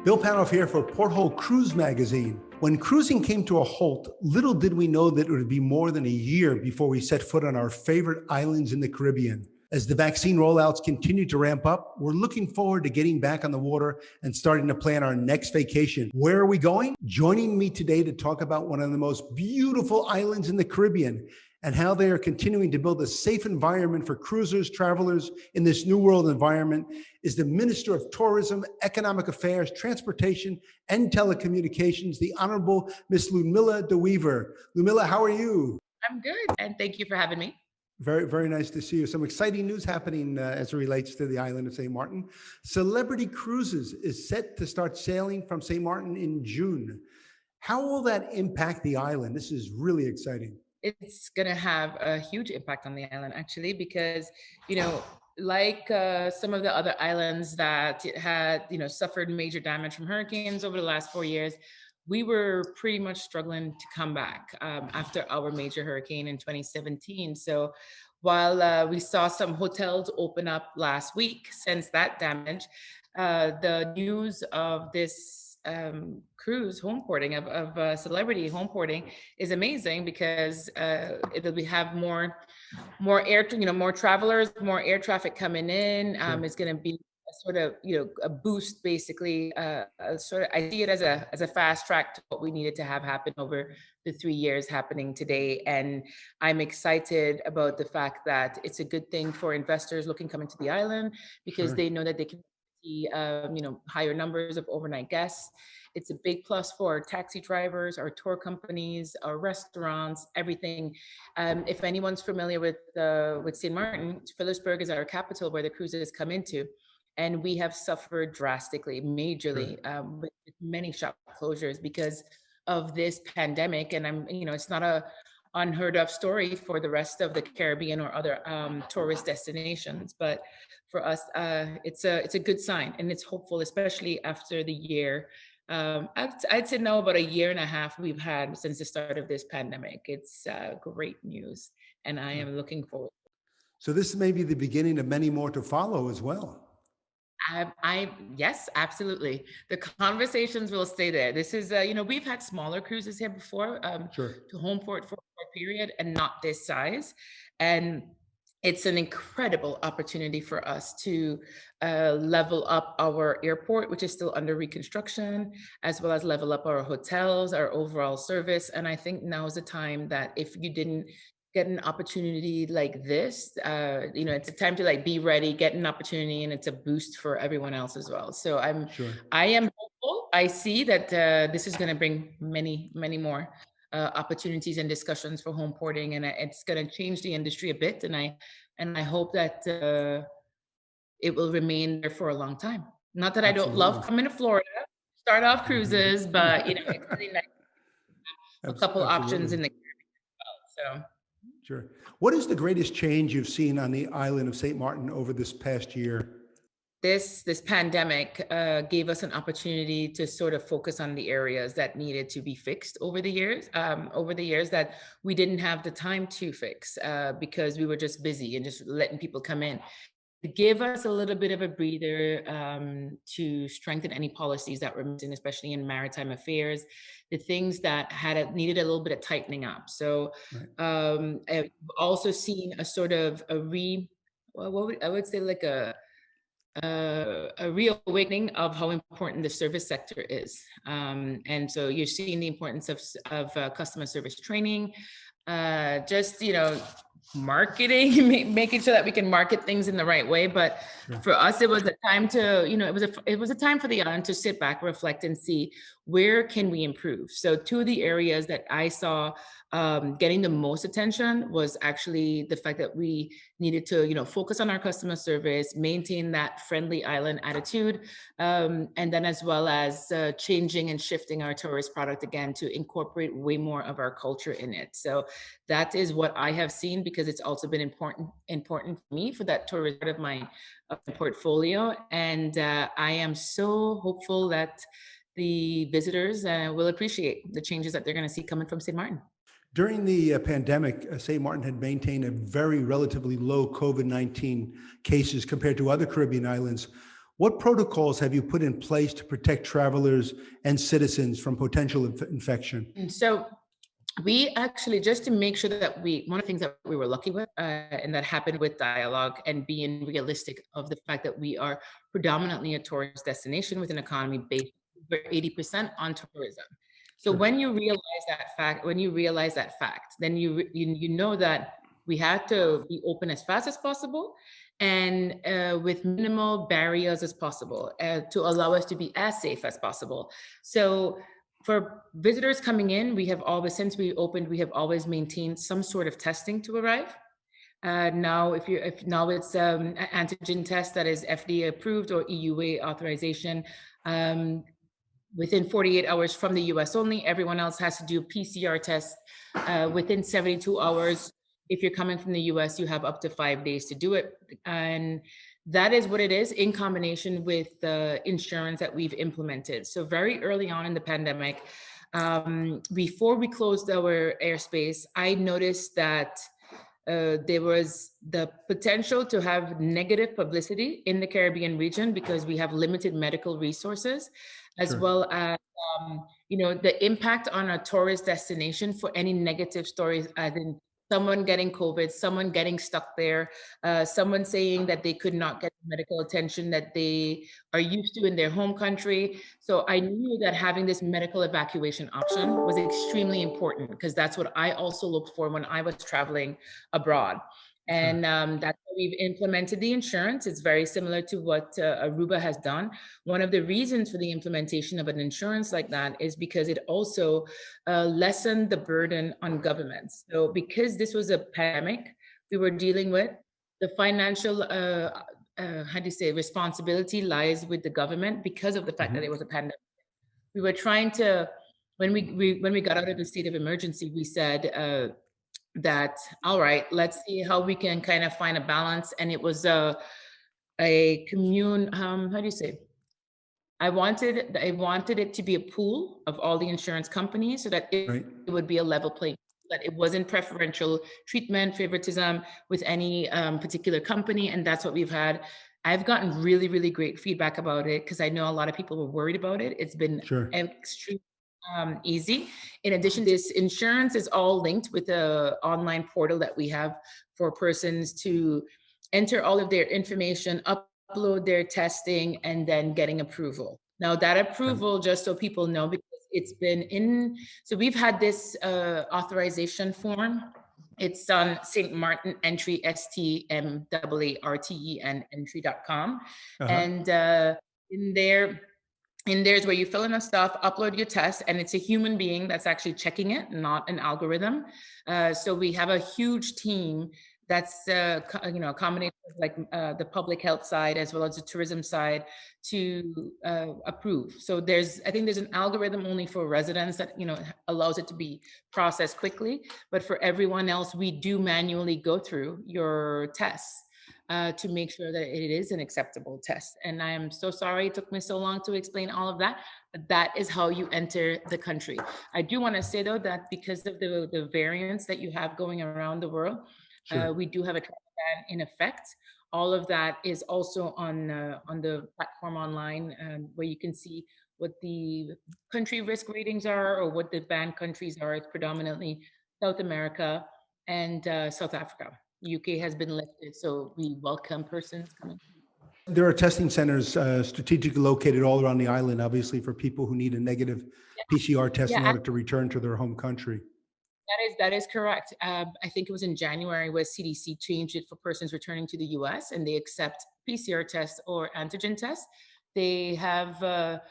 Bill Panoff here for Porthole Cruise Magazine. When cruising came to a halt, little did we know that it would be more than a year before we set foot on our favorite islands in the Caribbean. As the vaccine rollouts continue to ramp up, we're looking forward to getting back on the water and starting to plan our next vacation. Where are we going? Joining me today to talk about one of the most beautiful islands in the Caribbean and how they are continuing to build a safe environment for cruisers, travelers in this new world environment is the Minister of Tourism, Economic Affairs, Transportation, and Telecommunications, the Honorable Miss Ludmilla de Wever. Ludmilla, how are you? I'm good, and thank you for having me. Very, very nice to see you. Some exciting news happening as it relates to the island of St. Maarten. Celebrity Cruises is set to start sailing from St. Maarten in June. How will that impact the island? This is really exciting. It's going to have a huge impact on the island, actually, because, like some of the other islands that had, suffered major damage from hurricanes over the last 4 years, we were pretty much struggling to come back after our major hurricane in 2017. So while we saw some hotels open up last week since that damage, the news of this cruise home porting of celebrity home porting is amazing because have more air, more travelers, more air traffic coming in. Sure. It's going to be a sort of, a boost, basically. A sort of, I see it as a fast track to what we needed to have happen over the 3 years happening today. And I'm excited about the fact that it's a good thing for investors looking coming to the island because Sure. they know that they can see, higher numbers of overnight guests. It's a big plus for our taxi drivers, our tour companies, our restaurants, everything. If anyone's familiar with St. Maarten, Phillipsburg is our capital where the cruises come into. And we have suffered drastically, majorly, with many shop closures because of this pandemic. And it's not a unheard of story for the rest of the Caribbean or other tourist destinations. But for us, it's a good sign, and it's hopeful, especially after the year. I'd say now about a year and a half we've had since the start of this pandemic. It's great news, and I am looking forward. So this may be the beginning of many more to follow as well. Yes, absolutely. The conversations will stay there. This is, we've had smaller cruises here before, Sure. to home port for a period, and not this size. And it's an incredible opportunity for us to level up our airport, which is still under reconstruction, as well as level up our hotels, our overall service. And I think now is the time that if you didn't get an opportunity like this, it's a time to be ready, get an opportunity, and it's a boost for everyone else as well. So Sure. I am hopeful. I see that this is going to bring many, many more opportunities and discussions for home porting, and it's going to change the industry a bit. And I hope that it will remain there for a long time. Not that I don't love Absolutely. coming to Florida, start off cruises, but it's really nice to have a couple options in Absolutely. the Caribbean as well. So. Sure. What is the greatest change you've seen on the island of St. Maarten over this past year? This pandemic gave us an opportunity to sort of focus on the areas that needed to be fixed over the years that we didn't have the time to fix because we were just busy and just letting people come in. It gave us a little bit of a breather to strengthen any policies that were missing, especially in maritime affairs, the things that needed a little bit of tightening up. So Right. I've also seen a sort of I would say like a reawakening of how important the service sector is. And so you're seeing the importance of customer service training, just, marketing, making sure that we can market things in the right way. But Sure. for us, it was a time to, it was a time for the island to sit back, reflect, and see where can we improve. So two of the areas that I saw getting the most attention was actually the fact that we needed to, focus on our customer service, maintain that friendly island attitude, and then as well as changing and shifting our tourist product again to incorporate way more of our culture in it. So that is what I have seen, because it's also been important for me for that tourist part of my portfolio. And I am so hopeful that the visitors will appreciate the changes that they're going to see coming from St. Maarten. During the pandemic, St. Maarten had maintained a very relatively low COVID-19 cases compared to other Caribbean islands. What protocols have you put in place to protect travelers and citizens from potential infection? And so we actually, just to make sure that one of the things that we were lucky with, and that happened with dialogue and being realistic of the fact that we are predominantly a tourist destination with an economy based over 80% on tourism. So Sure. when you realize that fact, then you know that we had to be open as fast as possible and with minimal barriers as possible to allow us to be as safe as possible. So for visitors coming in, we have always, since we opened, we have always maintained some sort of testing to arrive. Now, if now it's an antigen test that is FDA approved or EUA authorization, um, within 48 hours from the US only. Everyone else has to do PCR tests within 72 hours. If you're coming from the US, you have up to 5 days to do it. And that is what it is in combination with the insurance that we've implemented. So very early on in the pandemic, before we closed our airspace, I noticed that there was the potential to have negative publicity in the Caribbean region because we have limited medical resources, as Sure. well as the impact on a tourist destination for any negative stories, as in someone getting COVID, someone getting stuck there, someone saying that they could not get the medical attention that they are used to in their home country. So I knew that having this medical evacuation option was extremely important because that's what I also looked for when I was traveling abroad. Sure. And that's how we've implemented the insurance. It's very similar to what Aruba has done. One of the reasons for the implementation of an insurance like that is because it also lessened the burden on governments. So because this was a pandemic we were dealing with, the financial how do you say, responsibility lies with the government because of the fact that it Mhm. was a pandemic. We were trying to, when we got out of the state of emergency, we said that, all right, let's see how we can kind of find a balance. And it was a commune, how do you say? I wanted it to be a pool of all the insurance companies so that Right. it would be a level playing, that it wasn't preferential treatment, favoritism with any particular company. And that's what we've had. I've gotten really, really great feedback about it because I know a lot of people were worried about it. It's been Sure. extremely easy. In addition, this insurance is all linked with the online portal that we have for persons to enter all of their information, upload their testing, and then getting approval. Now, that Right. approval, just so people know, because it's been in, so we've had this authorization form. It's on St.Maarten entry, STMAARTEN entry.com. Uh-huh. And in there, there's where you fill in the stuff, upload your test, and it's a human being that's actually checking it, not an algorithm. So we have a huge team that's accommodated like the public health side as well as the tourism side to approve. So I think there's an algorithm only for residents that allows it to be processed quickly, but for everyone else, we do manually go through your tests to make sure that it is an acceptable test. And I am so sorry it took me so long to explain all of that, but that is how you enter the country. I do want to say though that because of the variants that you have going around the world, Sure. we do have a travel ban in effect. All of that is also on the platform online, where you can see what the country risk ratings are or what the banned countries are. It's predominantly South America and South Africa. UK has been lifted, so we welcome persons coming. There are testing centers strategically located all around the island, obviously, for people who need a negative PCR test Yeah, in order to return to their home country. that is correct. I think it was in January where CDC changed it for persons returning to the US and they accept PCR tests or antigen tests. They have the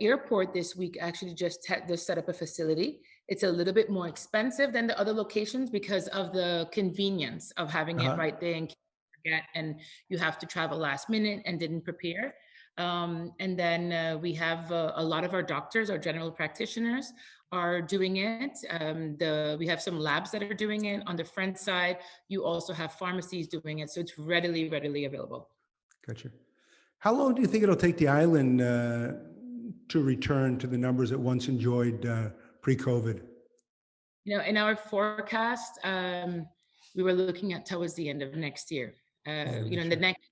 airport this week actually just set up a facility. It's a little bit more expensive than the other locations because of the convenience of having it Uh-huh. right there and forget, and you have to travel last minute and didn't prepare. And then we have a lot of our doctors, our general practitioners, are doing it. We have some labs that are doing it. On the front side, you also have pharmacies doing it. So it's readily available. Gotcha. How long do you think it'll take the island to return to the numbers it once enjoyed pre-COVID? In our forecast, we were looking at towards the end of next year. End of In next the year. next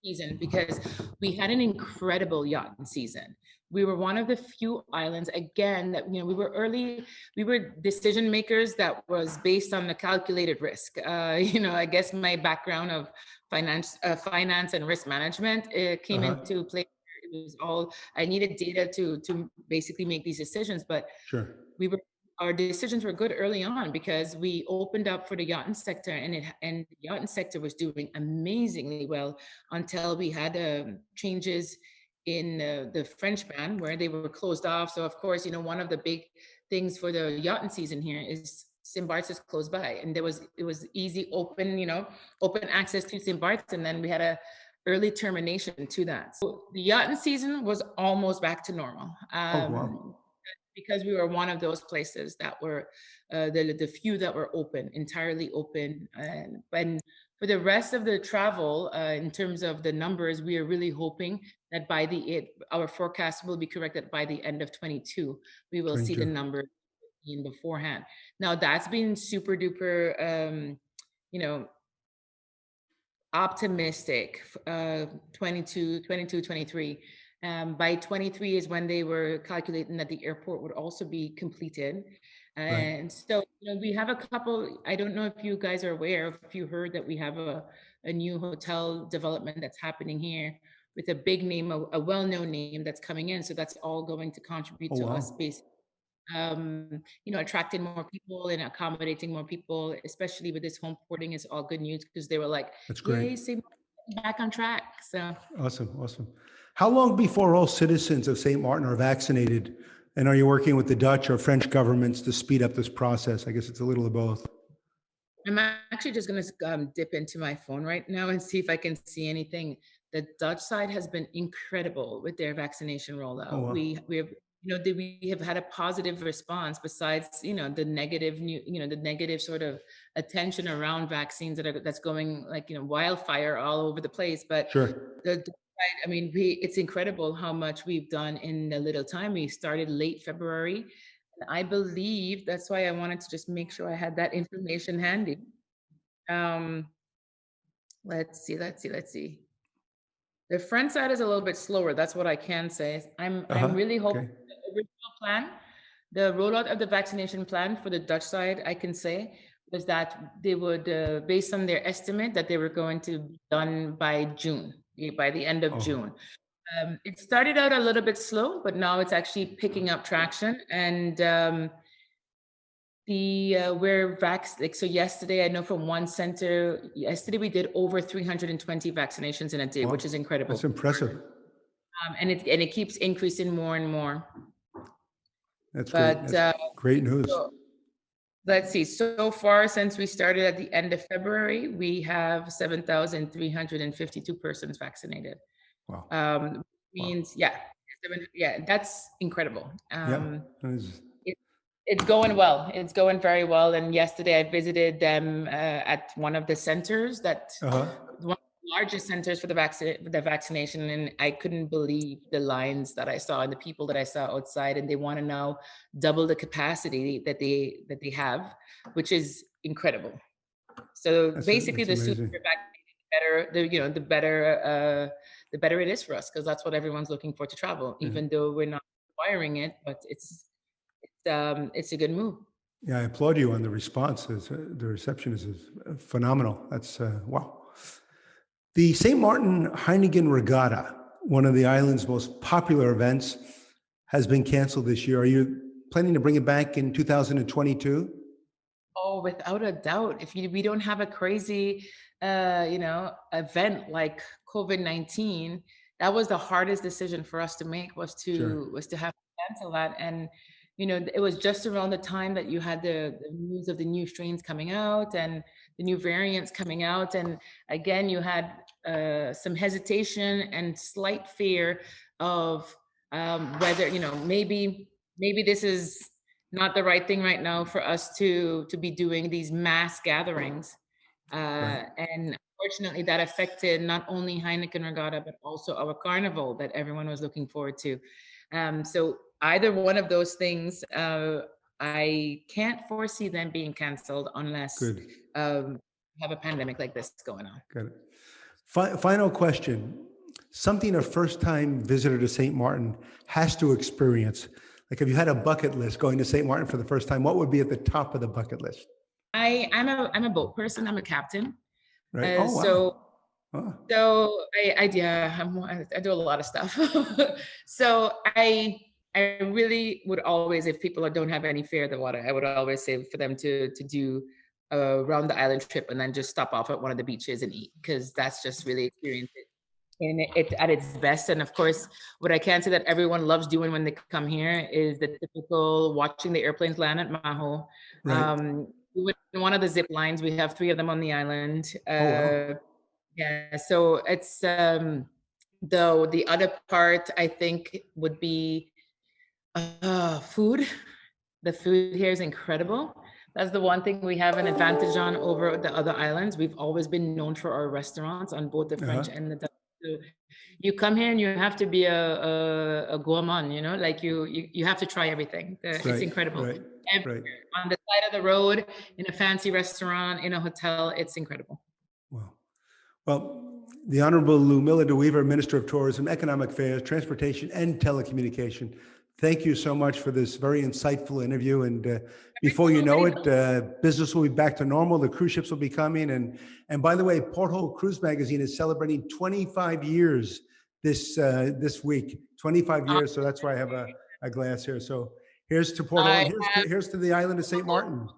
season because we had an incredible yachting season. We were one of the few islands, again, that, you know, we were early, we were decision makers that was based on the calculated risk. You know, I guess my background of finance and risk management came Uh-huh. into play. It was all, I needed data to basically make these decisions, but Sure. we were our decisions were good early on because we opened up for the yachting sector, and the yachting sector was doing amazingly well until we had changes in the French ban where they were closed off. So of course, you know, one of the big things for the yachting season here is St.Maarten is close by, and it was easy, open, you know, open access to St.Maarten, and then we had a early termination to that. So the yachting season was almost back to normal. Oh, wow. Because we were one of those places that were the few that were open, entirely open. And for the rest of the travel, in terms of the numbers, we are really hoping that our forecast will be correct that by the end of 22, we will see the 22. numbers in beforehand. Now that's been super duper, you know, optimistic. 22, 22, 23. By 23 is when they were calculating that the airport would also be completed. Right. And so, you know, we have a couple, I don't know if you guys are aware, if you heard that we have a new hotel development that's happening here with a big name, a well-known name that's coming in. So that's all going to contribute Oh, to us wow. basically, you know, attracting more people and accommodating more people, especially with this home porting is all good news because they were like, That's great. yay, say back on track. So Awesome. Awesome. How long before all citizens of St. Martin are vaccinated? And are you working with the Dutch or French governments to speed up this process? I guess it's a little of both. I'm actually just going to dip into my phone right now and see if I can see anything. The Dutch side has been incredible with their vaccination Oh, rollout. wow. We have, you know, we have had a positive response besides, you know, the negative you know, the negative sort of attention around vaccines that's going like, you know, wildfire all over the place. But Sure. the Dutch side, I mean, it's incredible how much we've done in a little time. We started late February. I believe that's why I wanted to just make sure I had that information handy. Um, let's see. The front side is a little bit slower. That's what I can say. I'm Uh-huh. really hoping Okay. the original plan, the rollout of the vaccination plan for the Dutch side, I can say, was that they would, based on their estimate, that they were going to be done by June, by the end of Oh, June. It started out a little bit slow, but now it's actually picking up traction. And we're like, so yesterday, I know from one center, yesterday we did over 320 vaccinations in a day, which is wow. incredible. That's impressive. And it keeps increasing more and more. That's great. But That's great news. so let's see. So far, since we started at the end of February, we have 7,352 persons vaccinated. Wow. Wow. Means, yeah, yeah, that's incredible. Yeah. That is- It, it's going well. It's going very well. And yesterday, I visited them at one of the centers Uh-huh. one of the largest centers for the vaccination, and I couldn't believe the lines that I saw and the people that I saw outside. And they want to now double the capacity that they have, which is incredible. So basically, That's the sooner amazing. we're vaccinated, the better. The better it is for us because that's what everyone's looking for to travel. Yeah. Even though we're not requiring it, but it's a good move. Yeah, I applaud you on the response. The reception is phenomenal. That's wow. The St. Martin Heineken Regatta, one of the island's most popular events, has been canceled this year. Are you planning to bring it back in 2022? Oh, without a doubt. We don't have a crazy, you know, event like COVID-19, that was the hardest decision for us to make Sure. was to have to cancel that. And, you know, it was just around the time that you had the news of the new strains coming out and the new variants coming out. And again, you had some hesitation and slight fear of whether, you know, maybe this is not the right thing right now for us to be doing these mass gatherings. Right. And unfortunately, that affected not only Heineken Regatta, but also our carnival that everyone was looking forward to. So either one of those things, I can't foresee them being canceled unless Good. we have a pandemic like this going on. Got it. Final question. Something a first-time visitor to St. Martin has to experience. Like if you had a bucket list going to St. Martin for the first time, what would be at the top of the bucket list? I'm a boat person. I'm a captain. Right? Uh, Oh, wow. so Oh, so yeah, I do a lot of stuff. So I really would always, if people don't have any fear of the water, I would always say for them to do a round the island trip and then just stop off at one of the beaches and eat, because that's just really experience it in it at its best. And of course, what I can say that everyone loves doing when they come here is the typical watching the airplanes land at Maho. right. We went on one of the zip lines. We have three of them on the island. Oh, wow. Yeah, so it's though the other part I think would be food. The food here is incredible. That's the one thing we have an advantage on over the other islands. We've always been known for our restaurants on both the Uh-huh. French and the Dutch. So you come here and you have to be a gourmand, you know, like you have to try everything. It's Right, incredible. right, right. Everywhere, on the side of the road, in a fancy restaurant, in a hotel, it's incredible. Wow. Well, the Honorable Lumila de Weaver, Minister of Tourism, Economic Affairs, Transportation, and Telecommunication. Thank you so much for this very insightful interview. And before you know it, business will be back to normal. The cruise ships will be coming. And by the way, Porthole Cruise Magazine is celebrating 25 years this week. 25 years. So that's why I have a glass here. So here's to Porthole, I and here's to the island of St. Martin.